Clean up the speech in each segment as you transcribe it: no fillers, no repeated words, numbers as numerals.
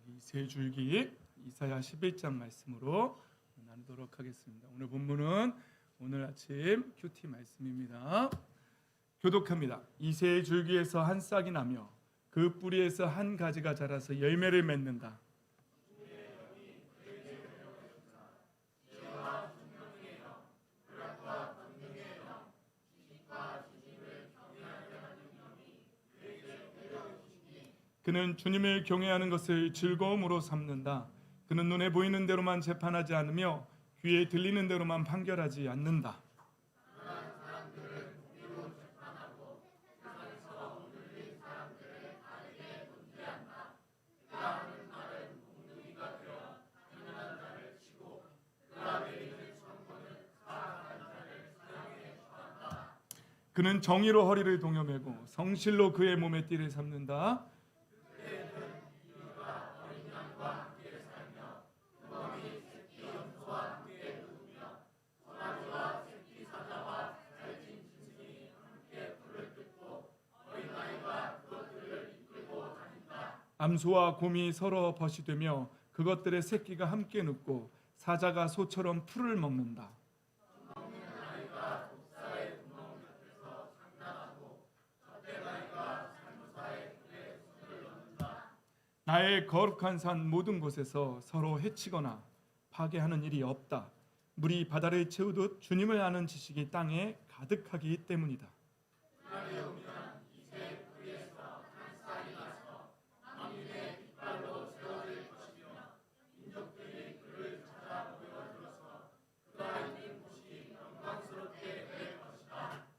이 세 줄기 이사야 11장 말씀으로 나누도록 하겠습니다. 오늘 본문은 오늘 아침 큐티 말씀입니다. 교독합니다. 이 세 줄기에서 한 싹이 나며 그 뿌리에서 한 가지가 자라서 열매를 맺는다. 그는 주님을 경외하는 것을 즐거움으로 삼는다. 그는 눈에 보이는 대로만 재판하지 않으며 귀에 들리는 대로만 판결하지 않는다. 그는 정의로 허리를 동여매고 성실로 그의 몸에 띠를 삼는다. 암소와 곰이 서로 벗이되며 그것들의 새끼가 함께 눕고 사자가 소처럼 풀을 먹는다. 나의 거룩한 산 모든 곳에서 서로 해치거나 파괴하는 일이 없다. 물이 바다를 채우듯 주님을 아는 지식이 땅에 가득하기 때문이다.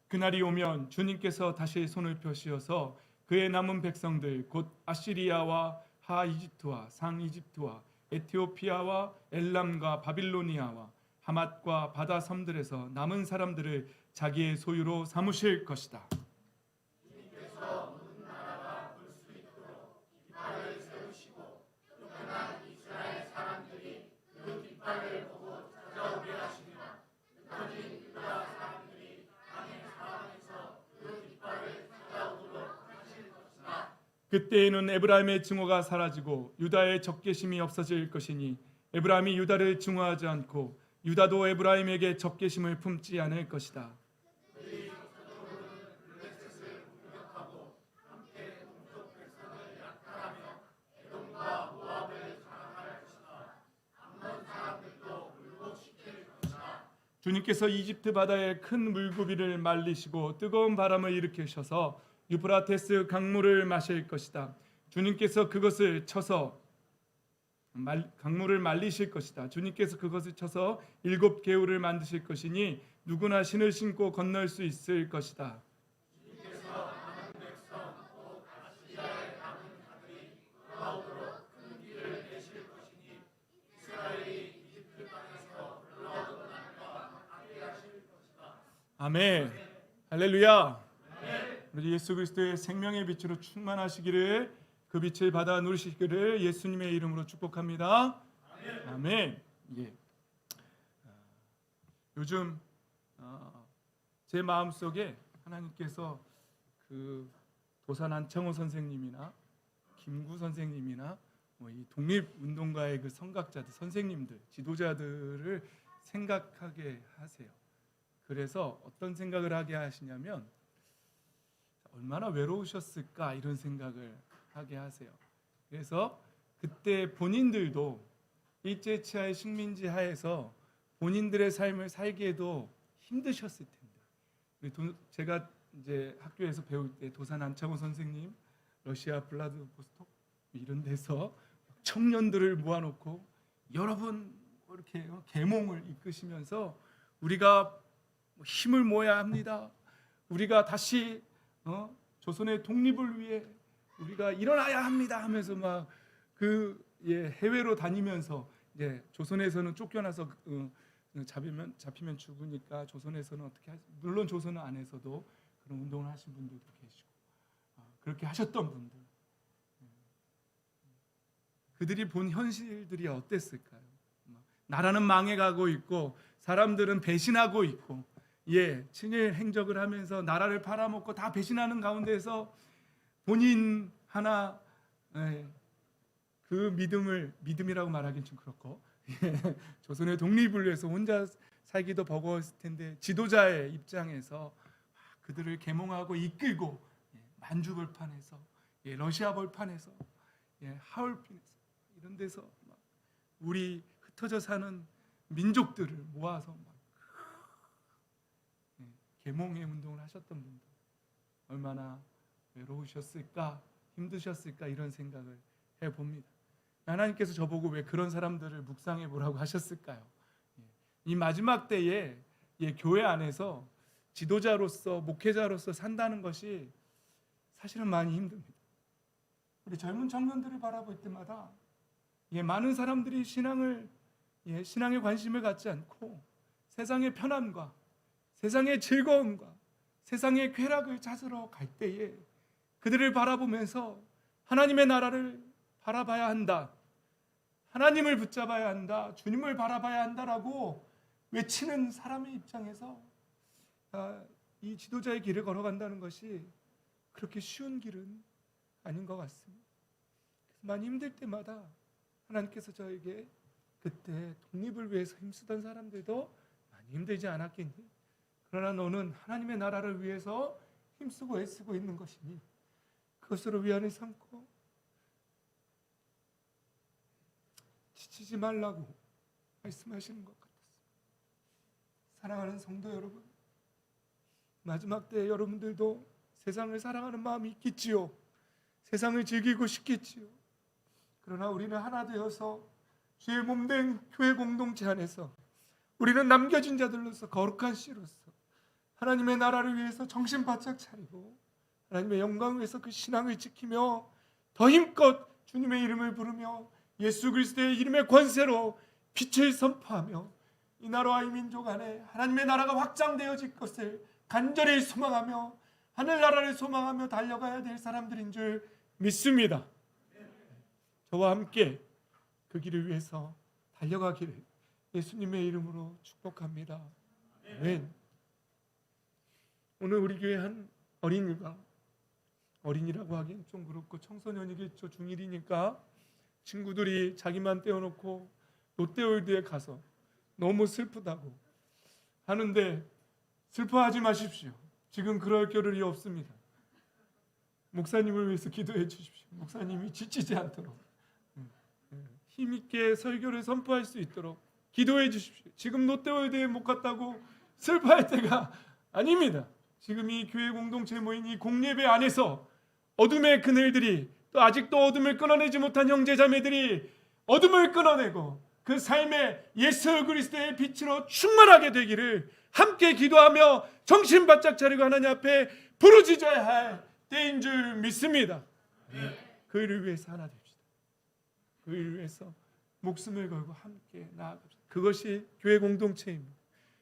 그날이 오면 주님께서 다시 손을 펴시어서 그의 남은 백성들 곧 아시리아와 하이집트와 상이집트와 에티오피아와 엘람과 바빌로니아와 하맛과 바다 섬들에서 남은 사람들을 자기의 소유로 삼으실 것이다. 그때에는 에브라임의 증오가 사라지고 유다의 적개심이 없어질 것이니 에브라임이 유다를 증오하지 않고 유다도 에브라임에게 적개심을 품지 않을 것이다. 주님께서 이집트 바다에 큰 물고기를 말리시고 뜨거운 바람을 일으키셔서 유프라테스 강물을 마실 것이다. 주님께서 그것을 쳐서 강물을 말리실 것이다. 주님께서 그것을 쳐서 7 개울을 만드실 것이니 누구나 신을 신고 건널 수 있을 것이다. 아멘. 할렐루야. 우리 예수 그리스도의 생명의 빛으로 충만하시기를 그 빛을 받아 누리시기를 예수님의 이름으로 축복합니다. 아멘. 아멘. 예. 요즘 제 마음속에 하나님께서 그 도산 안창호 선생님이나 김구 선생님이나 이 독립운동가의 그 선각자들, 선생님들, 지도자들을 생각하게 하세요. 그래서 어떤 생각을 하게 하시냐면 얼마나 외로우셨을까 이런 생각을 하게 하세요. 그래서 그때 본인들도 일제치하의 식민지 하에서 본인들의 삶을 살기에도 힘드셨을 텐데 제가 이제 학교에서 배울 때 도산 안창호 선생님, 러시아 블라디보스톡 이런 데서 청년들을 모아놓고 여러분 이렇게 계몽을 이끄시면서 우리가 힘을 모아야 합니다. 우리가 다시 조선의 독립을 위해 우리가 일어나야 합니다 하면서 막 해외로 다니면서 이제 조선에서는 쫓겨나서 잡히면 죽으니까 조선에서는 어떻게 물론 조선 안에서도 그런 운동을 하신 분들도 계시고 그렇게 하셨던 분들 그들이 본 현실들이 어땠을까요? 나라는 망해가고 있고 사람들은 배신하고 있고 친일 행적을 하면서 나라를 팔아먹고 다 배신하는 가운데서 본인 하나 그 믿음이라고 말하기는 좀 그렇고 조선의 독립을 위해서 혼자 살기도 버거웠을 텐데 지도자의 입장에서 그들을 계몽하고 이끌고 만주 벌판에서 러시아 벌판에서 하얼빈에서 이런 데서 막 우리 흩어져 사는 민족들을 모아서 막 계몽의 운동을 하셨던 분들 얼마나 외로우셨을까 힘드셨을까 이런 생각을 해봅니다. 하나님께서 저보고 왜 그런 사람들을 묵상해 보라고 하셨을까요? 이 마지막 때에 교회 안에서 지도자로서 목회자로서 산다는 것이 사실은 많이 힘듭니다. 우리 젊은 청년들을 바라볼 때마다 많은 사람들이 신앙에 관심을 갖지 않고 세상의 편안과 세상의 즐거움과 세상의 쾌락을 찾으러 갈 때에 그들을 바라보면서 하나님의 나라를 바라봐야 한다, 하나님을 붙잡아야 한다, 주님을 바라봐야 한다라고 외치는 사람의 입장에서 이 지도자의 길을 걸어간다는 것이 그렇게 쉬운 길은 아닌 것 같습니다. 많이 힘들 때마다 하나님께서 저에게 그때 독립을 위해서 힘쓰던 사람들도 많이 힘들지 않았겠니? 그러나 너는 하나님의 나라를 위해서 힘쓰고 애쓰고 있는 것이니 그것으로 위안을 삼고 지치지 말라고 말씀하시는 것 같았습니다. 사랑하는 성도 여러분, 마지막 때 여러분들도 세상을 사랑하는 마음이 있겠지요. 세상을 즐기고 싶겠지요. 그러나 우리는 하나 되어서 주의 몸된 교회 공동체 안에서 우리는 남겨진 자들로서 거룩한 씨로서 하나님의 나라를 위해서 정신 바짝 차리고 하나님의 영광을 위해서 그 신앙을 지키며 더 힘껏 주님의 이름을 부르며 예수 그리스도의 이름의 권세로 빛을 선포하며 이 나라와 이 민족 안에 하나님의 나라가 확장되어질 것을 간절히 소망하며 하늘나라를 소망하며 달려가야 될 사람들인 줄 믿습니다. 저와 함께 그 길을 위해서 달려가기를 예수님의 이름으로 축복합니다. 아멘. 오늘 우리 교회 한 어린이가, 어린이라고 하기엔 좀 그렇고 청소년이겠죠. 중1이니까 친구들이 자기만 떼어놓고 롯데월드에 가서 너무 슬프다고 하는데 슬퍼하지 마십시오. 지금 그럴 겨를이 없습니다. 목사님을 위해서 기도해 주십시오. 목사님이 지치지 않도록 힘있게 설교를 선포할 수 있도록 기도해 주십시오. 지금 롯데월드에 못 갔다고 슬퍼할 때가 아닙니다. 지금 이 교회 공동체 모인 이 공예배 안에서 어둠의 그늘들이 또 아직도 어둠을 끊어내지 못한 형제자매들이 어둠을 끊어내고 그 삶에 예수 그리스도의 빛으로 충만하게 되기를 함께 기도하며 정신 바짝 차리고 하나님 앞에 부르짖어야 할 때인 줄 믿습니다. 그 일을 위해서 하나 됩시다. 그 일을 위해서 목숨을 걸고 함께 나아갑시다. 그것이 교회 공동체입니다.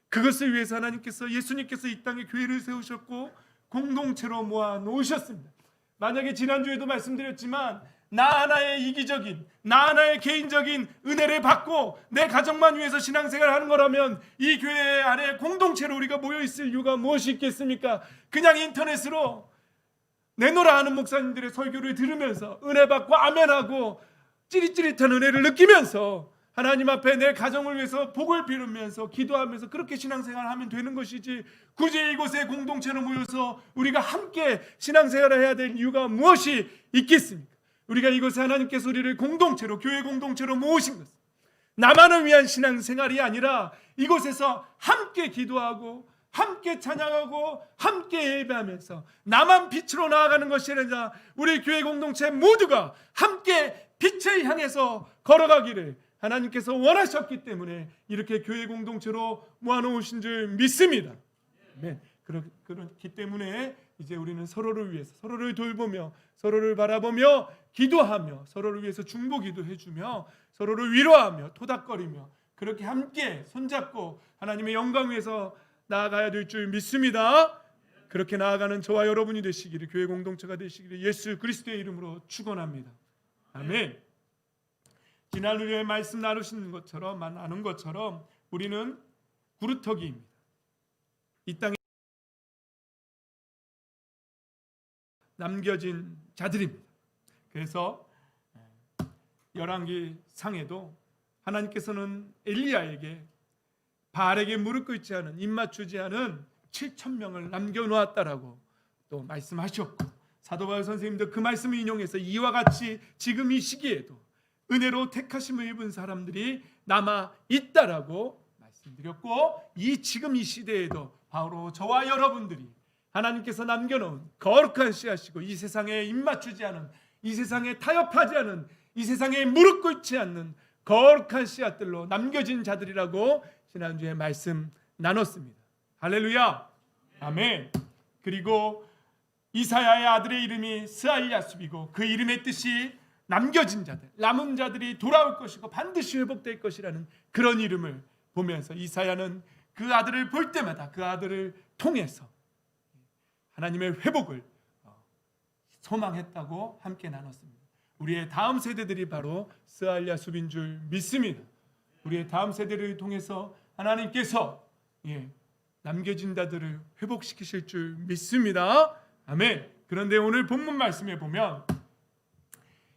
그것을 위해서 하나님께서 예수님께서 이 땅에 교회를 세우셨고 공동체로 모아 놓으셨습니다. 만약에 지난주에도 말씀드렸지만 나 하나의 이기적인, 나 하나의 개인적인 은혜를 받고 내 가정만 위해서 신앙생활을 하는 거라면 이 교회 안에 공동체로 우리가 모여있을 이유가 무엇이 있겠습니까? 그냥 인터넷으로 내노라 하는 목사님들의 설교를 들으면서 은혜 받고 아멘하고 찌릿찌릿한 은혜를 느끼면서 하나님 앞에 내 가정을 위해서 복을 비우면서 기도하면서 그렇게 신앙생활을 하면 되는 것이지, 굳이 이곳에 공동체로 모여서 우리가 함께 신앙생활을 해야 될 이유가 무엇이 있겠습니까? 우리가 이곳에 하나님께서 우리를 공동체로, 교회 공동체로 모으신 것은 나만을 위한 신앙생활이 아니라 이곳에서 함께 기도하고 함께 찬양하고 함께 예배하면서 나만 빛으로 나아가는 것이 아니라 우리 교회 공동체 모두가 함께 빛을 향해서 걸어가기를 하나님께서 원하셨기 때문에 이렇게 교회 공동체로 모아놓으신 줄 믿습니다. 네, 그렇기 때문에 이제 우리는 서로를 위해서, 서로를 돌보며 서로를 바라보며 기도하며 서로를 위해서 중보 기도해주며 서로를 위로하며 토닥거리며 그렇게 함께 손잡고 하나님의 영광 위해서 나아가야 될 줄 믿습니다. 그렇게 나아가는 저와 여러분이 되시기를, 교회 공동체가 되시기를 예수 그리스도의 이름으로 축원합니다. 아멘. 지난 주에 말씀 나누는 것처럼 우리는 구루터기입니다. 이 땅에 남겨진 자들입니다. 그래서 열왕기 상에도 하나님께서는 엘리야에게 바알에게 무릎 꿇지 않은, 입맞추지 않은 7,000명을 남겨놓았다라고 또 말씀하셨고, 사도 바울 선생님도 그 말씀을 인용해서 이와 같이 지금 이 시기에도 은혜로 택하심을 입은 사람들이 남아 있다라고 말씀드렸고, 지금 이 시대에도 바로 저와 여러분들이 하나님께서 남겨놓은 거룩한 씨앗이고, 이 세상에 입맞추지 않은, 이 세상에 타협하지 않은, 이 세상에 무릎 꿇지 않는 거룩한 씨앗들로 남겨진 자들이라고 지난주에 말씀 나눴습니다. 할렐루야, 아멘. 그리고 이사야의 아들의 이름이 스알야숲이고, 그 이름의 뜻이 남겨진 자들, 남은 자들이 돌아올 것이고 반드시 회복될 것이라는 그런 이름을 보면서 이사야는 그 아들을 볼 때마다 그 아들을 통해서 하나님의 회복을 소망했다고 함께 나눴습니다. 우리의 다음 세대들이 바로 스알야숲인 줄 믿습니다. 우리의 다음 세대를 통해서 하나님께서 남겨진 자들을 회복시키실 줄 믿습니다. 아멘. 그런데 오늘 본문 말씀에 보면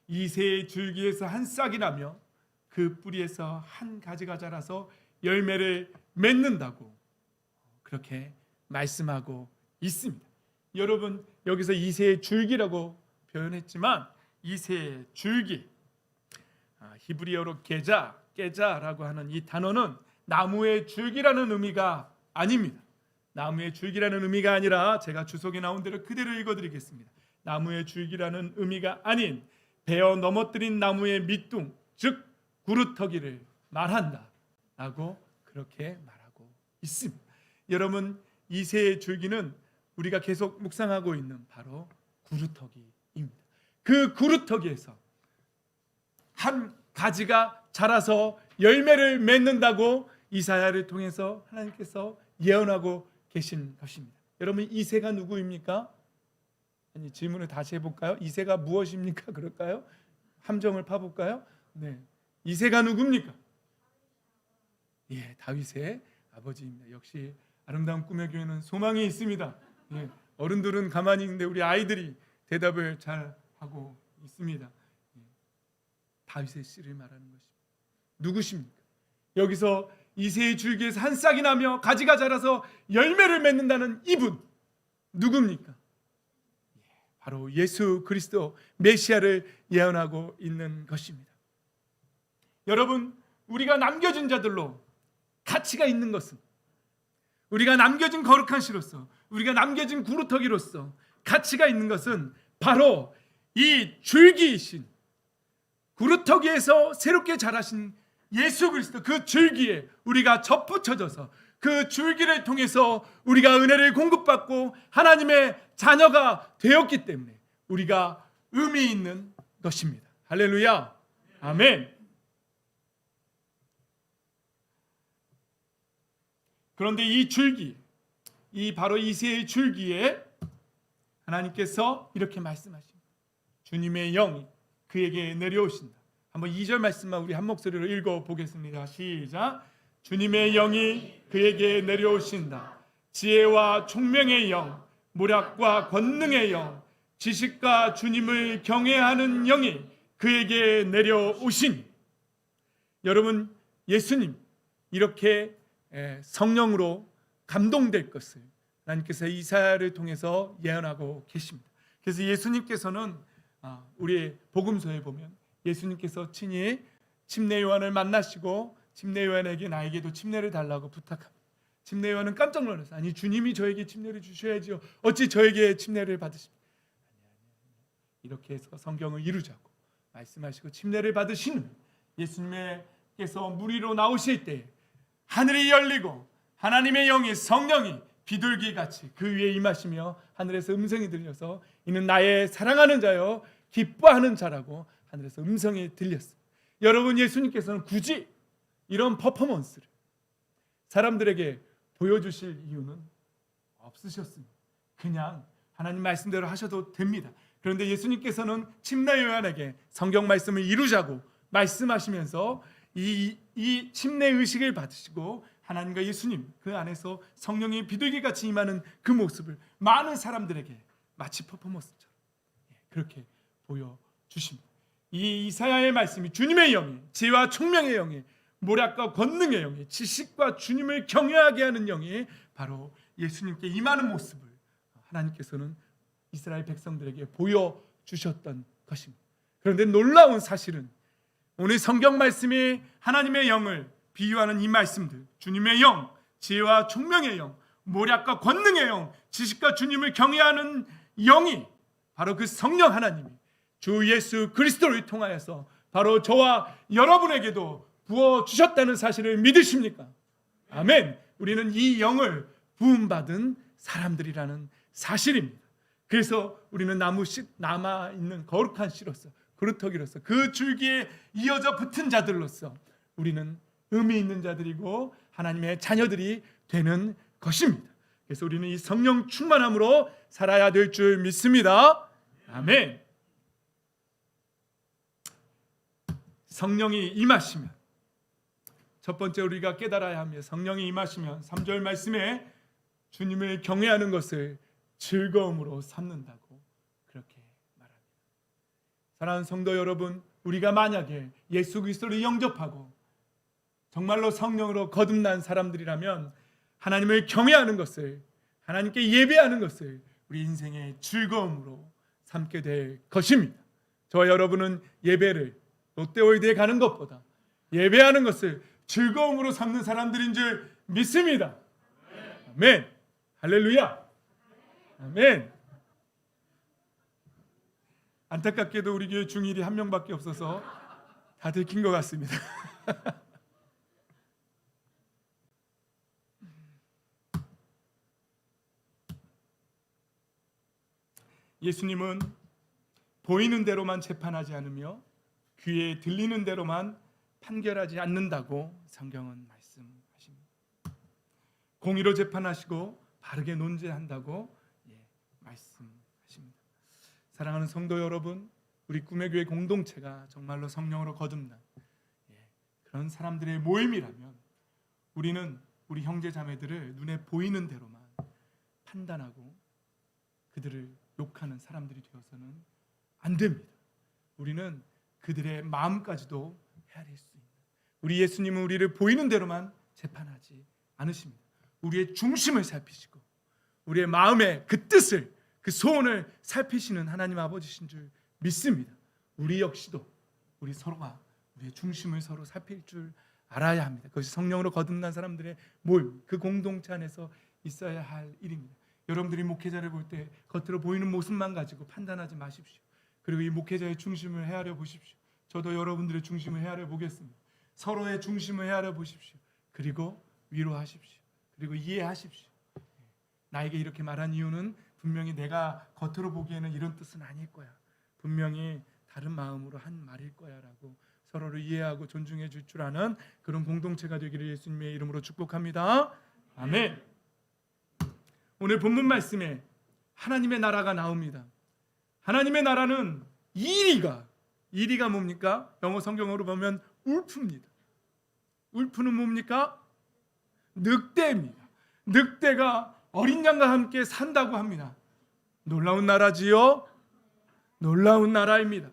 이새의 줄기에서 한 싹이 나며 그 뿌리에서 한 가지가 자라서 열매를 맺는다고 그렇게 말씀하고 있습니다. 여러분, 여기서 이새의 줄기라고 표현했지만 이새의 줄기, 히브리어로 깨자라고 하는 이 단어는 나무의 줄기라는 의미가 아닙니다. 나무의 줄기라는 의미가 아니라 제가 주석에 나온 대로 그대로 읽어드리겠습니다. 나무의 줄기라는 의미가 아닌 베어 넘어뜨린 나무의 밑둥, 즉 구루터기를 말한다 라고 그렇게 말하고 있습니다. 여러분, 이새의 줄기는 우리가 계속 묵상하고 있는 바로 구루터기입니다. 그 구루터기에서 한 가지가 자라서 열매를 맺는다고 이사야를 통해서 하나님께서 예언하고 계신 것입니다. 여러분, 이새가 누구입니까? 아니, 질문을 다시 해볼까요? 이새가 무엇입니까? 그럴까요? 함정을 파볼까요? 네, 이새가 누굽니까? 다윗의 아버지입니다. 역시 아름다운 꿈의 교회는 소망이 있습니다. 어른들은 가만히 있는데 우리 아이들이 대답을 잘 하고 있습니다. 다윗의 씨를 말하는 것입니다. 누구십니까? 여기서 이새의 줄기에서 한 싹이 나며 가지가 자라서 열매를 맺는다는 이분 누굽니까? 바로 예수 그리스도 메시아를 예언하고 있는 것입니다. 여러분, 우리가 남겨진 자들로 가치가 있는 것은, 우리가 남겨진 거룩한 씨로서, 우리가 남겨진 구루터기로서 가치가 있는 것은 바로 이 줄기이신, 구루터기에서 새롭게 자라신 예수 그리스도, 그 줄기에 우리가 접붙여져서 그 줄기를 통해서 우리가 은혜를 공급받고 하나님의 자녀가 되었기 때문에 우리가 의미 있는 것입니다. 할렐루야, 아멘. 그런데 이 줄기, 바로 이새의 줄기에 하나님께서 이렇게 말씀하십니다. 주님의 영이 그에게 내려오신다. 한번 2절 말씀만 우리 한 목소리로 읽어보겠습니다. 시작. 주님의 영이 그에게 내려오신다. 지혜와 총명의 영, 모략과 권능의 영, 지식과 주님을 경외하는 영이 그에게 내려오시니. 여러분, 예수님 이렇게 성령으로 감동될 것을 하나님께서 이사야를 통해서 예언하고 계십니다. 그래서 예수님께서는 우리 복음서에 보면 예수님께서 친히 침례 요한을 만나시고 침례 요한에게 나에게도 침례를 달라고 부탁합니다. 침례 요한은 깜짝 놀랐어요. 아니, 주님이 저에게 침례를 주셔야지요. 어찌 저에게 침례를 받으십니까? 이렇게 해서 성경을 이루자고 말씀하시고 침례를 받으시는 예수님께서 물 위로 나오실 때 하늘이 열리고 하나님의 영이, 성령이 비둘기같이 그 위에 임하시며 하늘에서 음성이 들려서 이는 나의 사랑하는 자요 기뻐하는 자라고 하늘에서 음성이 들렸어요. 여러분, 예수님께서는 굳이 이런 퍼포먼스를 사람들에게 보여주실 이유는 없으셨습니다. 그냥 하나님 말씀대로 하셔도 됩니다. 그런데 예수님께서는 침례 요한에게 성경 말씀을 이루자고 말씀하시면서 이 침례 의식을 받으시고 하나님과 예수님 그 안에서 성령이 비둘기같이 임하는 그 모습을 많은 사람들에게 마치 퍼포먼스처럼 그렇게 보여주십니다. 이 이사야의 말씀이 주님의 영이, 지혜와 총명의 영이, 모략과 권능의 영이, 지식과 주님을 경외하게 하는 영이 바로 예수님께 임하는 모습을 하나님께서는 이스라엘 백성들에게 보여주셨던 것입니다. 그런데 놀라운 사실은 오늘 성경 말씀이 하나님의 영을 비유하는 이 말씀들, 주님의 영, 지혜와 총명의 영, 모략과 권능의 영, 지식과 주님을 경외하는 영이 바로 그 성령 하나님이 주 예수 그리스도를 통하여서 바로 저와 여러분에게도 부어주셨다는 사실을 믿으십니까? 아멘. 우리는 이 영을 부음받은 사람들이라는 사실입니다. 그래서 우리는 남아있는 거룩한 씨로서, 그루터기로서, 그 줄기에 이어져 붙은 자들로서 우리는 의미 있는 자들이고 하나님의 자녀들이 되는 것입니다. 그래서 우리는 이 성령 충만함으로 살아야 될 줄 믿습니다. 아멘. 성령이 임하시면, 첫 번째 우리가 깨달아야 합니다. 성령이 임하시면 3절 말씀에 주님을 경외하는 것을 즐거움으로 삼는다고 그렇게 말합니다. 사랑하는 성도 여러분, 우리가 만약에 예수 그리스도를 영접하고 정말로 성령으로 거듭난 사람들이라면 하나님을 경외하는 것을, 하나님께 예배하는 것을 우리 인생의 즐거움으로 삼게 될 것입니다. 저와 여러분은 예배를 롯데월드에 가는 것보다 예배하는 것을 즐거움으로 삼는 사람들인 줄 믿습니다. 아멘. 할렐루야. 아멘. 안타깝게도 우리 교회 중일이 한 명밖에 없어서 다 들킨 것 같습니다. 예수님은 보이는 대로만 재판하지 않으며 귀에 들리는 대로만 판결하지 않는다고 성경은 말씀하십니다. 공의로 재판하시고 바르게 논죄한다고 말씀하십니다. 사랑하는 성도 여러분, 우리 꿈의 교회 공동체가 정말로 성령으로 거듭난 그런 사람들의 모임이라면 우리는 우리 형제 자매들을 눈에 보이는 대로만 판단하고 그들을 욕하는 사람들이 되어서는 안 됩니다. 우리는 그들의 마음까지도 헤아릴 수 있는, 우리 예수님은 우리를 보이는 대로만 재판하지 않으십니다. 우리의 중심을 살피시고 우리의 마음의 그 뜻을, 그 소원을 살피시는 하나님 아버지신 줄 믿습니다. 우리 역시도 우리 서로가 우리의 중심을 서로 살필 줄 알아야 합니다. 그것이 성령으로 거듭난 사람들의 모임, 그 공동체 안에서 있어야 할 일입니다. 여러분들이 목회자를 볼 때 겉으로 보이는 모습만 가지고 판단하지 마십시오. 그리고 이 목회자의 중심을 헤아려 보십시오. 저도 여러분들의 중심을 헤아려 보겠습니다. 서로의 중심을 헤아려 보십시오. 그리고 위로하십시오. 그리고 이해하십시오. 나에게 이렇게 말한 이유는 분명히 내가 겉으로 보기에는 이런 뜻은 아닐 거야. 분명히 다른 마음으로 한 말일 거야 라고 서로를 이해하고 존중해 줄 줄 아는 그런 공동체가 되기를 예수님의 이름으로 축복합니다. 아멘. 오늘 본문 말씀에 하나님의 나라가 나옵니다. 하나님의 나라는 이리가 뭡니까? 영어 성경으로 보면 울프입니다. 울프는 뭡니까? 늑대입니다. 늑대가 어린 양과 함께 산다고 합니다. 놀라운 나라지요? 놀라운 나라입니다.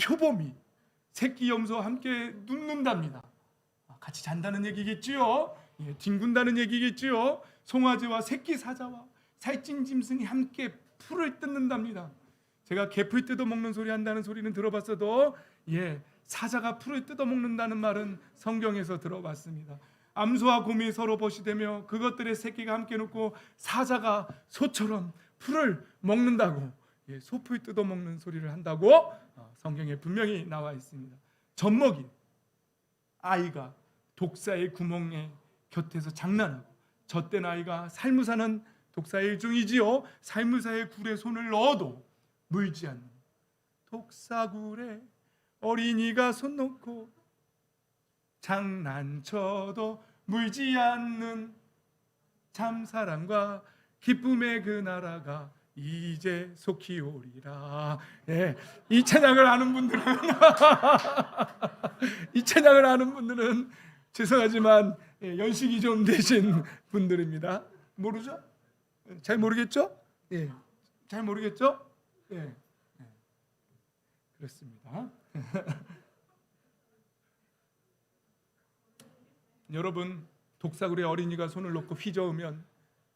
표범이 새끼 염소와 함께 눕는답니다. 같이 잔다는 얘기겠지요? 뒹군다는 얘기겠지요? 송아지와 새끼 사자와 살찐 짐승이 함께 풀을 뜯는답니다. 제가 개풀 뜯어먹는 소리 한다는 소리는 들어봤어도 사자가 풀을 뜯어먹는다는 말은 성경에서 들어봤습니다. 암소와 곰이 서로 보시되며 그것들의 새끼가 함께 눕고 사자가 소처럼 풀을 먹는다고, 소풀 뜯어먹는 소리를 한다고 성경에 분명히 나와 있습니다. 젖먹이 아이가 독사의 구멍에 곁에서 장난하고 젖된 아이가 살무사는 독사의 일종이지요. 살무사의 굴에 손을 넣어도 물지 않는 독사굴에 어린이가 손 놓고 장난쳐도 물지 않는 참사랑과 기쁨의 그 나라가 이제 속히 오리라. 이 찬양을 아는 분들은 이 찬양을 아는 분들은 죄송하지만 연식이 좀 되신 분들입니다. 모르죠? 잘 모르겠죠? 잘 모르겠죠? 그렇습니다. 여러분, 독사구리에 어린이가 손을 놓고 휘저으면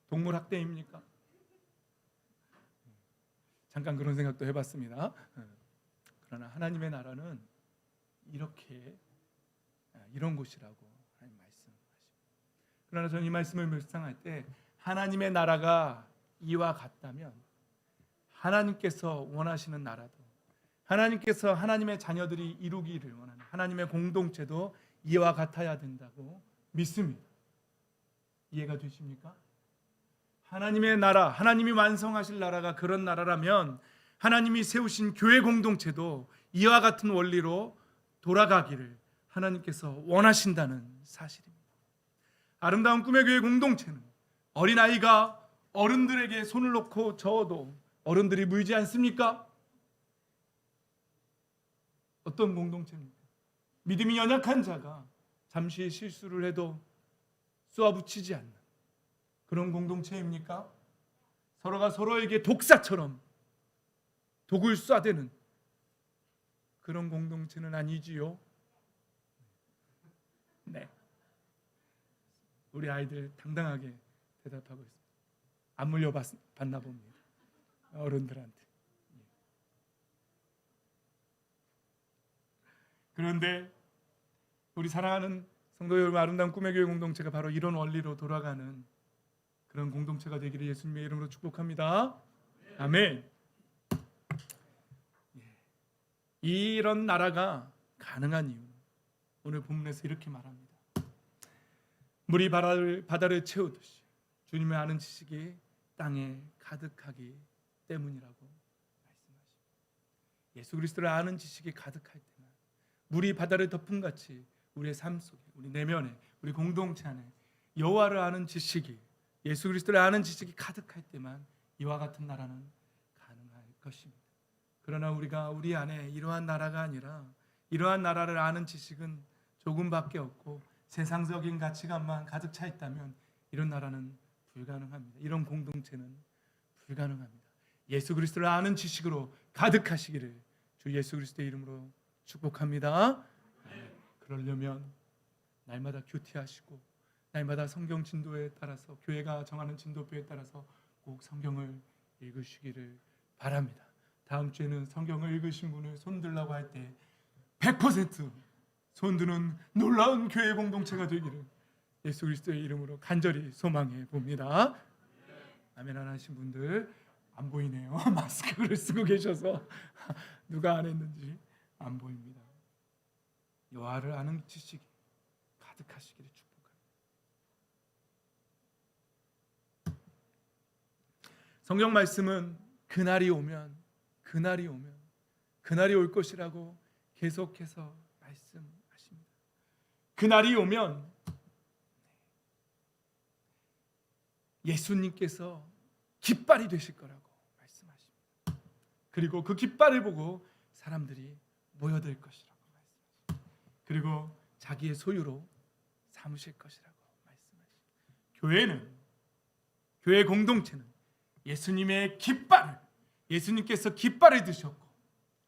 동물 학대입니까? 잠깐 그런 생각도 해봤습니다. 그러나 하나님의 나라는 이런 곳이라고 하나님 말씀하십니다. 그러나 저는 이 말씀을 묵상할 때 하나님의 나라가 이와 같다면 하나님께서 원하시는 나라도, 하나님께서 하나님의 자녀들이 이루기를 원하는 하나님의 공동체도 이와 같아야 된다고 믿습니다. 이해가 되십니까? 하나님의 나라, 하나님이 완성하실 나라가 그런 나라라면 하나님이 세우신 교회 공동체도 이와 같은 원리로 돌아가기를 하나님께서 원하신다는 사실입니다. 아름다운 꿈의 교회 공동체는 어린아이가 어른들에게 손을 놓고 저어도 어른들이 물지 않습니까? 어떤 공동체입니까? 믿음이 연약한 자가 잠시 실수를 해도 쏘아붙이지 않는 그런 공동체입니까? 서로가 서로에게 독사처럼 독을 쏴대는 그런 공동체는 아니지요? 네. 우리 아이들 당당하게 대답하고 있습니다. 안 물려봤나 봅니다. 어른들한테. 그런데 우리 사랑하는 성도 여러분, 아름다운 꿈의 교회 공동체가 바로 이런 원리로 돌아가는 그런 공동체가 되기를 예수님의 이름으로 축복합니다. 아멘. 이런 나라가 가능한 이유, 오늘 본문에서 이렇게 말합니다. 물이 바다를 채우듯이 주님의 아는 지식이 땅에 가득하기 때문이라고 말씀하십니다. 예수 그리스도를 아는 지식이 가득할 때만, 물이 바다를 덮은 같이 우리의 삶 속에, 우리 내면에, 우리 공동체 안에 여호와를 아는 지식이, 예수 그리스도를 아는 지식이 가득할 때만 이와 같은 나라는 가능할 것입니다. 그러나 우리가 우리 안에 이러한 나라가 아니라 이러한 나라를 아는 지식은 조금밖에 없고 세상적인 가치관만 가득 차 있다면 이런 나라는 불가능합니다. 이런 공동체는 불가능합니다. 예수 그리스도를 아는 지식으로 가득하시기를 주 예수 그리스도의 이름으로 축복합니다. 그러려면 날마다 큐티하시고 날마다 성경 진도에 따라서, 교회가 정하는 진도표에 따라서 꼭 성경을 읽으시기를 바랍니다. 다음 주에는 성경을 읽으신 분을 손들라고 할 때 100% 손드는 놀라운 교회 공동체가 되기를 예수 그리스도의 이름으로 간절히 소망해 봅니다. 아멘 안 하신 분들 안 보이네요. 마스크를 쓰고 계셔서 누가 안 했는지 안 보입니다. 여호와를 아는 지식이 가득하시기를 축복합니다. 성경 말씀은 그날이 올 것이라고 계속해서 말씀하십니다. 그날이 오면 예수님께서 깃발이 되실 거라고 말씀하십니다. 그리고 그 깃발을 보고 사람들이 모여들 것이라고 말씀하십니다. 그리고 자기의 소유로 삼으실 것이라고 말씀하십니다. 교회 공동체는 예수님의 깃발을, 예수님께서 깃발을 드셨고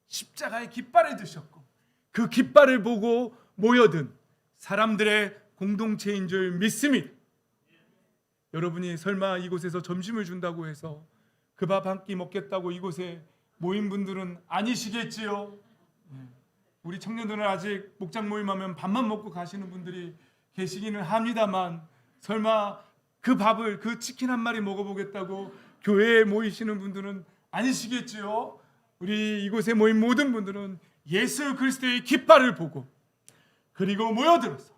십자가의 깃발을 드셨고 그 깃발을 보고 모여든 사람들의 공동체인 줄 믿습니다. 여러분이 설마 이곳에서 점심을 준다고 해서 그 밥 한 끼 먹겠다고 이곳에 모인 분들은 아니시겠지요? 우리 청년들은 아직 목장 모임하면 밥만 먹고 가시는 분들이 계시기는 합니다만 설마 그 밥을, 그 치킨 한 마리 먹어보겠다고 교회에 모이시는 분들은 아니시겠지요? 우리 이곳에 모인 모든 분들은 예수 그리스도의 깃발을 보고 그리고 모여들어서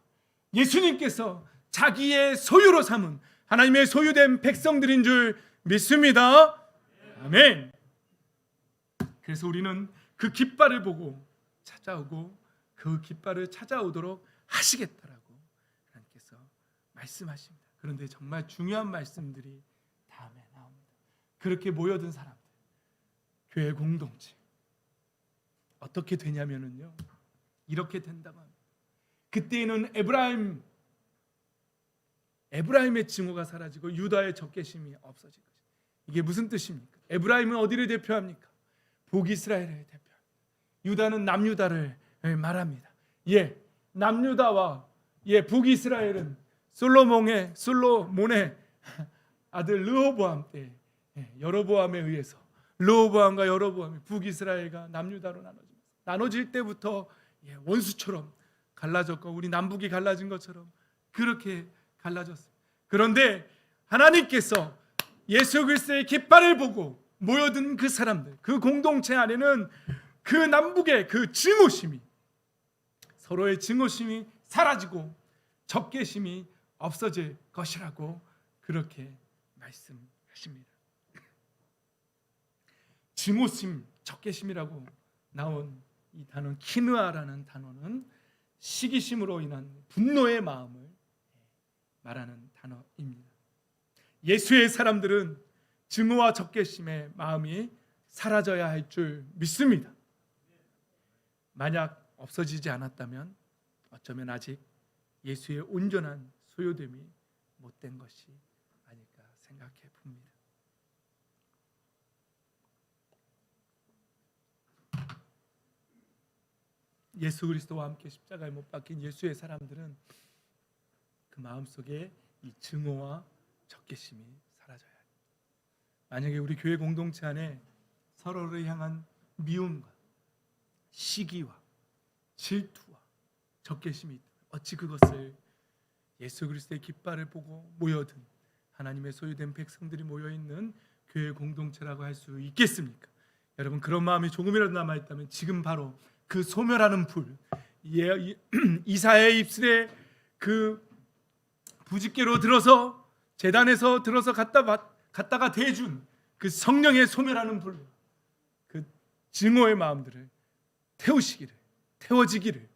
예수님께서 자기의 소유로 삼은 하나님의 소유된 백성들인 줄 믿습니다. 아멘. 그래서 우리는 그 깃발을 보고 찾아오고 그 깃발을 찾아오도록 하시겠다라고 하나님께서 말씀하십니다. 그런데 정말 중요한 말씀들이 다음에 나옵니다. 그렇게 모여든 사람들, 교회 공동체 어떻게 되냐면요, 이렇게 된다고 합니다. 그때에는 에브라임의 증오가 사라지고 유다의 적개심이 없어질 것입니다. 이게 무슨 뜻입니까? 에브라임은 어디를 대표합니까? 북이스라엘을 대표합니다. 유다는 남유다를 말합니다. 남유다와 북이스라엘은 솔로몬의 아들 르호보암 때 여로보암에 의해서 르호보암과 여로보암이 북이스라엘과 남유다로 나눠질 때부터 원수처럼 갈라졌고 우리 남북이 갈라진 것처럼 그렇게 갈라졌습니다. 그런데 하나님께서 예수 그리스도의 깃발을 보고 모여든 그 사람들, 그 공동체 안에는 그 남북의 그 증오심이, 서로의 증오심이 사라지고 적개심이 없어질 것이라고 그렇게 말씀하십니다. 증오심, 적개심이라고 나온 이 단어 키느아라는 단어는 시기심으로 인한 분노의 마음을 말하는 단어입니다. 예수의 사람들은 증오와 적개심의 마음이 사라져야 할 줄 믿습니다. 만약 없어지지 않았다면 어쩌면 아직 예수의 온전한 소유됨이 못된 것이 아닐까 생각해 봅니다. 예수 그리스도와 함께 십자가에 못 박힌 예수의 사람들은 그 마음속에 이 증오와 적개심이 사라져야 합니다. 만약에 우리 교회 공동체 안에 서로를 향한 미움과 시기와 질투와 적개심이 있다. 어찌 그것을 예수 그리스도의 깃발을 보고 모여든 하나님의 소유된 백성들이 모여있는 교회 공동체라고 할 수 있겠습니까? 여러분, 그런 마음이 조금이라도 남아있다면 지금 바로 그 소멸하는 불, 이사야의 입술에 그 부집개로 들어서 제단에서 들어서 갖다가 대준 그 성령의 소멸하는 불, 그 증오의 마음들을 태워지기를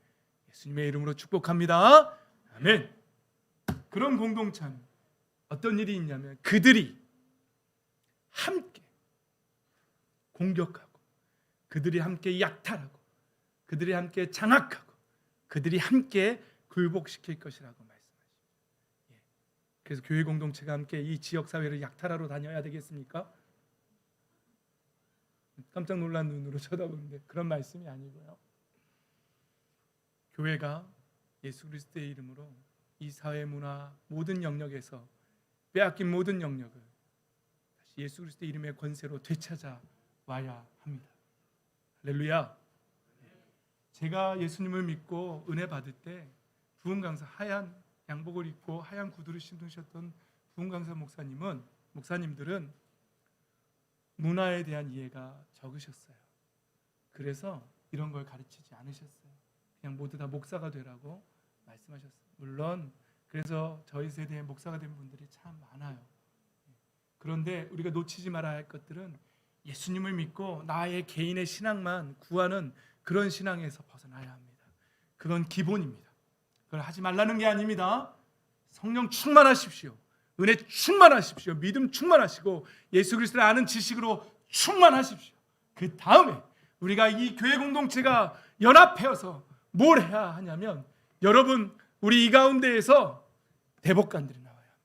예수님의 이름으로 축복합니다. 아멘. 그런 공동체는 어떤 일이 있냐면 그들이 함께 공격하고 그들이 함께 약탈하고 그들이 함께 장악하고 그들이 함께 굴복시킬 것이라고 말씀하십니다. 그래서 교회 공동체가 함께 이 지역사회를 약탈하러 다녀야 되겠습니까? 깜짝 놀란 눈으로 쳐다보는데 그런 말씀이 아니고요. 교회가 예수 그리스도의 이름으로 이 사회 문화 모든 영역에서 빼앗긴 모든 영역을 다시 예수 그리스도의 이름의 권세로 되찾아 와야 합니다. 할렐루야. 제가 예수님을 믿고 은혜 받을 때 부흥 강사 하얀 양복을 입고 하얀 구두를 신으셨던 부흥 강사 목사님들은 문화에 대한 이해가 적으셨어요. 그래서 이런 걸 가르치지 않으셨어요. 그냥 모두 다 목사가 되라고 말씀하셨어요. 물론 그래서 저희 세대에 목사가 된 분들이 참 많아요. 그런데 우리가 놓치지 말아야 할 것들은 예수님을 믿고 나의 개인의 신앙만 구하는 그런 신앙에서 벗어나야 합니다. 그건 기본입니다. 그걸 하지 말라는 게 아닙니다. 성령 충만하십시오. 은혜 충만하십시오. 믿음 충만하시고 예수 그리스도를 아는 지식으로 충만하십시오. 그 다음에 우리가 이 교회 공동체가 연합해서 뭘 해야 하냐면 여러분, 우리 이 가운데에서 대법관들이 나와야 합니다.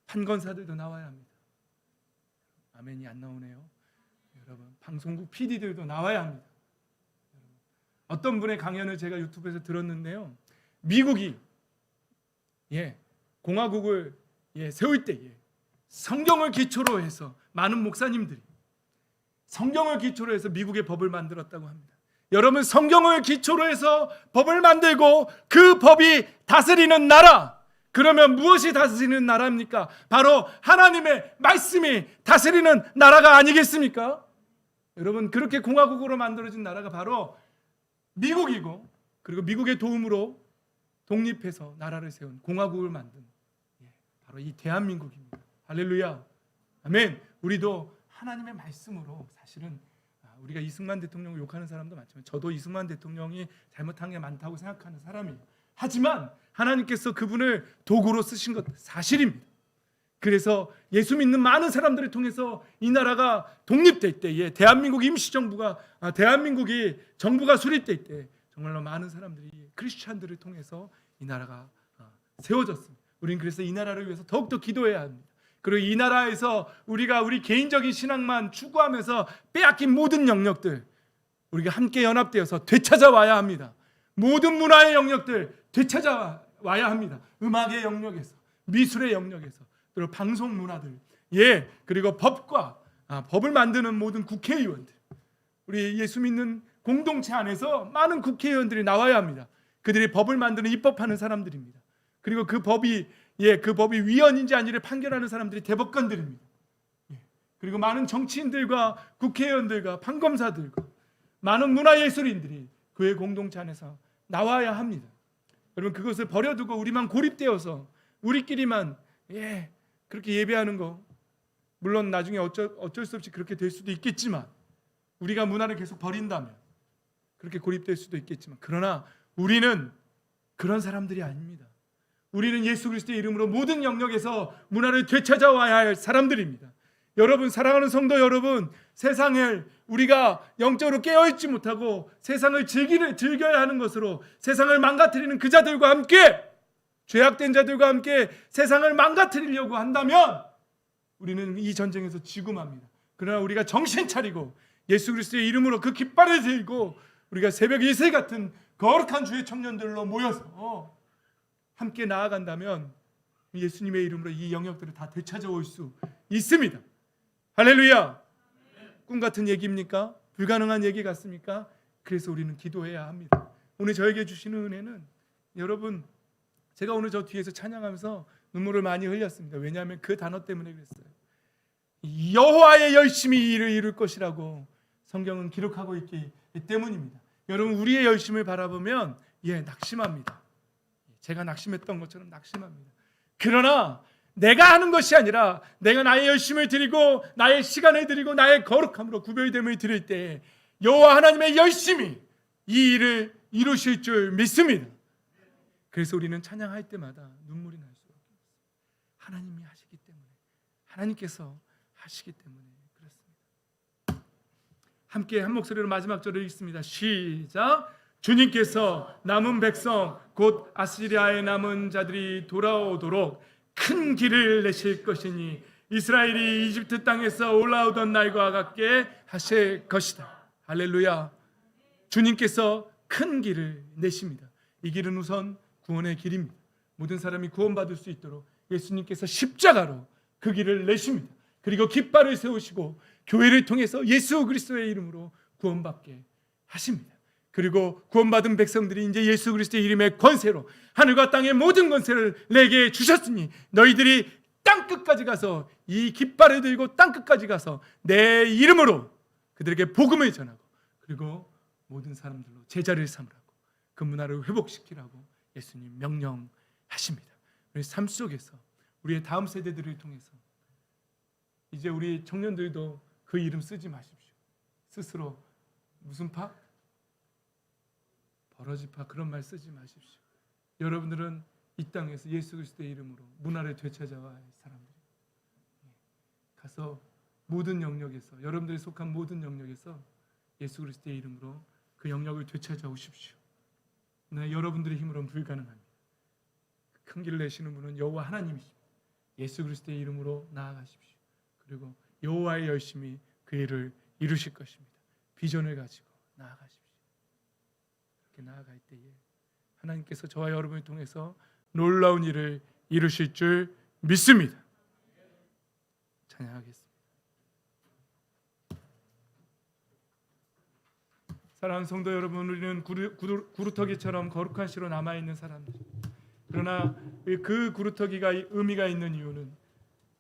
판검사들도 나와야 합니다. 아멘이 안 나오네요. 여러분, 방송국 PD들도 나와야 합니다. 어떤 분의 강연을 제가 유튜브에서 들었는데요. 미국이 공화국을 세울 때에 성경을 기초로 해서 많은 목사님들이 성경을 기초로 해서 미국의 법을 만들었다고 합니다. 여러분, 성경을 기초로 해서 법을 만들고 그 법이 다스리는 나라, 그러면 무엇이 다스리는 나라입니까? 바로 하나님의 말씀이 다스리는 나라가 아니겠습니까? 여러분, 그렇게 공화국으로 만들어진 나라가 바로 미국이고, 그리고 미국의 도움으로 독립해서 나라를 세운 공화국을 만든 바로 이 대한민국입니다. 할렐루야. 아멘. 우리도 하나님의 말씀으로, 사실은 우리가 이승만 대통령을 욕하는 사람도 많지만 저도 이승만 대통령이 잘못한 게 많다고 생각하는 사람이에요. 하지만 하나님께서 그분을 도구로 쓰신 것 사실입니다. 그래서 예수 믿는 많은 사람들을 통해서 이 나라가 독립될 때에 대한민국 임시정부가 대한민국이 정부가 수립될 때 정말로 많은 사람들이 크리스찬들을 통해서 이 나라가 세워졌습니다. 우리는 그래서 이 나라를 위해서 더욱더 기도해야 합니다. 그리고 이 나라에서 우리가 우리 개인적인 신앙만 추구하면서 빼앗긴 모든 영역들, 우리가 함께 연합되어서 되찾아와야 합니다. 모든 문화의 영역들 되찾아와야 합니다. 음악의 영역에서, 미술의 영역에서, 그리고 방송 문화들, 그리고 법을 만드는 모든 국회의원들, 우리 예수 믿는 공동체 안에서 많은 국회의원들이 나와야 합니다. 그들이 법을 만드는 입법하는 사람들입니다. 그리고 그 법이 위헌인지 아닌지를 판결하는 사람들이 대법관들입니다. 그리고 많은 정치인들과 국회의원들과 판검사들과 많은 문화예술인들이 교회 공동체 안에서 나와야 합니다. 여러분, 그것을 버려두고 우리만 고립되어서 우리끼리만 그렇게 예배하는 거, 물론 나중에 어쩔 수 없이 그렇게 될 수도 있겠지만, 우리가 문화를 계속 버린다면 그렇게 고립될 수도 있겠지만, 그러나 우리는 그런 사람들이 아닙니다. 우리는 예수 그리스도의 이름으로 모든 영역에서 문화를 되찾아와야 할 사람들입니다. 여러분, 사랑하는 성도 여러분, 세상을 우리가 영적으로 깨어있지 못하고 세상을 즐겨야 하는 것으로 세상을 망가뜨리는 그 자들과 함께, 죄악된 자들과 함께 세상을 망가뜨리려고 한다면 우리는 이 전쟁에서 지고 맙니다. 그러나 우리가 정신 차리고 예수 그리스도의 이름으로 그 깃발을 들고 우리가 새벽 이슬 같은 거룩한 주의 청년들로 모여서 함께 나아간다면 예수님의 이름으로 이 영역들을 다 되찾아올 수 있습니다. 할렐루야. 꿈 같은 얘기입니까? 불가능한 얘기 같습니까? 그래서 우리는 기도해야 합니다. 오늘 저에게 주시는 은혜는, 여러분, 제가 오늘 저 뒤에서 찬양하면서 눈물을 많이 흘렸습니다. 왜냐하면 그 단어 때문에 그랬어요. 여호와의 열심히 일을 이룰 것이라고 성경은 기록하고 있기 때문입니다. 여러분, 우리의 열심을 바라보면 낙심합니다. 제가 낙심했던 것처럼 낙심합니다. 그러나 내가 하는 것이 아니라 내가 나의 열심을 드리고 나의 시간을 드리고 나의 거룩함으로 구별됨을 드릴 때 여호와 하나님의 열심히 이 일을 이루실 줄 믿습니다. 그래서 우리는 찬양할 때마다 눈물이 날 수밖에 없어요. 하나님이 하시기 때문에, 하나님께서 하시기 때문에 그렇습니다. 함께 한 목소리로 마지막 절을 읽습니다. 시작. 주님께서 남은 백성 곧 아시리아의 남은 자들이 돌아오도록 큰 길을 내실 것이니 이스라엘이 이집트 땅에서 올라오던 날과 같게 하실 것이다. 할렐루야. 주님께서 큰 길을 내십니다. 이 길은 우선 구원의 길입니다. 모든 사람이 구원받을 수 있도록 예수님께서 십자가로 그 길을 내십니다. 그리고 깃발을 세우시고 교회를 통해서 예수 그리스도의 이름으로 구원받게 하십니다. 그리고 구원받은 백성들이 이제 예수 그리스도의 이름의 권세로 하늘과 땅의 모든 권세를 내게 주셨으니 너희들이 땅끝까지 가서 이 깃발을 들고 땅끝까지 가서 내 이름으로 그들에게 복음을 전하고 그리고 모든 사람들로 제자를 삼으라고, 그 문화를 회복시키라고 예수님 명령하십니다. 우리 삶 속에서 우리의 다음 세대들을 통해서 이제 우리 청년들도 그 이름 쓰지 마십시오. 스스로 무슨 파? 버러지파, 그런 말 쓰지 마십시오. 여러분들은 이 땅에서 예수 그리스도의 이름으로 문화를 되찾아와야 할 사람들입니다. 가서 모든 영역에서, 여러분들이 속한 모든 영역에서 예수 그리스도의 이름으로 그 영역을 되찾아 오십시오. 네, 여러분들의 힘으로는 불가능합니다. 큰 길을 내시는 분은 여호와 하나님이십니다. 예수 그리스도의 이름으로 나아가십시오. 그리고 여호와의 열심히 그 일을 이루실 것입니다. 비전을 가지고 나아가십시오. 그렇게 나아갈 때에 하나님께서 저와 여러분을 통해서 놀라운 일을 이루실 줄 믿습니다. 찬양하겠습니다. 사랑하는 성도 여러분, 우리는 구루터기처럼 거룩한 씨로 남아있는 사람들. 그러나 그 구루터기가 의미가 있는 이유는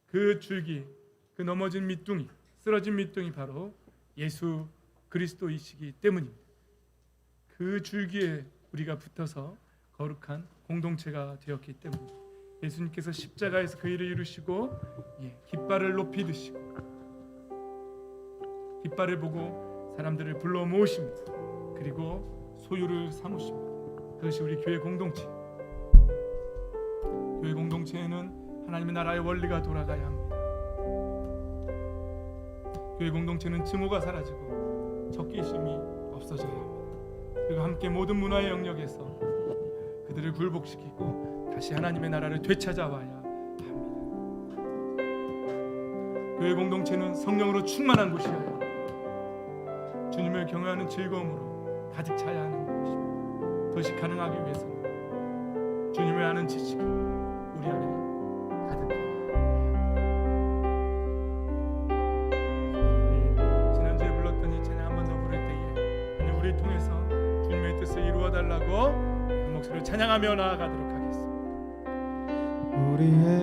그 줄기, 그 넘어진 밑둥이, 쓰러진 밑둥이 바로 예수 그리스도이시기 때문입니다. 그 줄기에 우리가 붙어서 거룩한 공동체가 되었기 때문에 예수님께서 십자가에서 그 일을 이루시고 깃발을 높이 드시고 깃발을 보고 사람들을 불러 모으십니다. 그리고 소유를 삼으십니다. 그것이 우리 교회 공동체. 교회 공동체에는 하나님의 나라의 원리가 돌아가야 합니다. 교회 공동체는 증오가 사라지고 적개심이 없어져야 합니다. 그리고 함께 모든 문화의 영역에서 그들을 굴복시키고 다시 하나님의 나라를 되찾아와야 합니다. 교회 공동체는 성령으로 충만한 곳이어야 합니다. 주님을 경외하는 즐거움으로 가득 차야 하는 것입니다. 그것이 가능하기 위해서는 주님을 아는 지식이 우리 안에 가득해야 합니다. 지난주에 불렀던 이 찬양 한 번 더 부를 때에 하나님 우리를 통해서 주님의 뜻을 이루어달라고 한 목소리로 찬양하며 나아가도록 하겠습니다. 우리의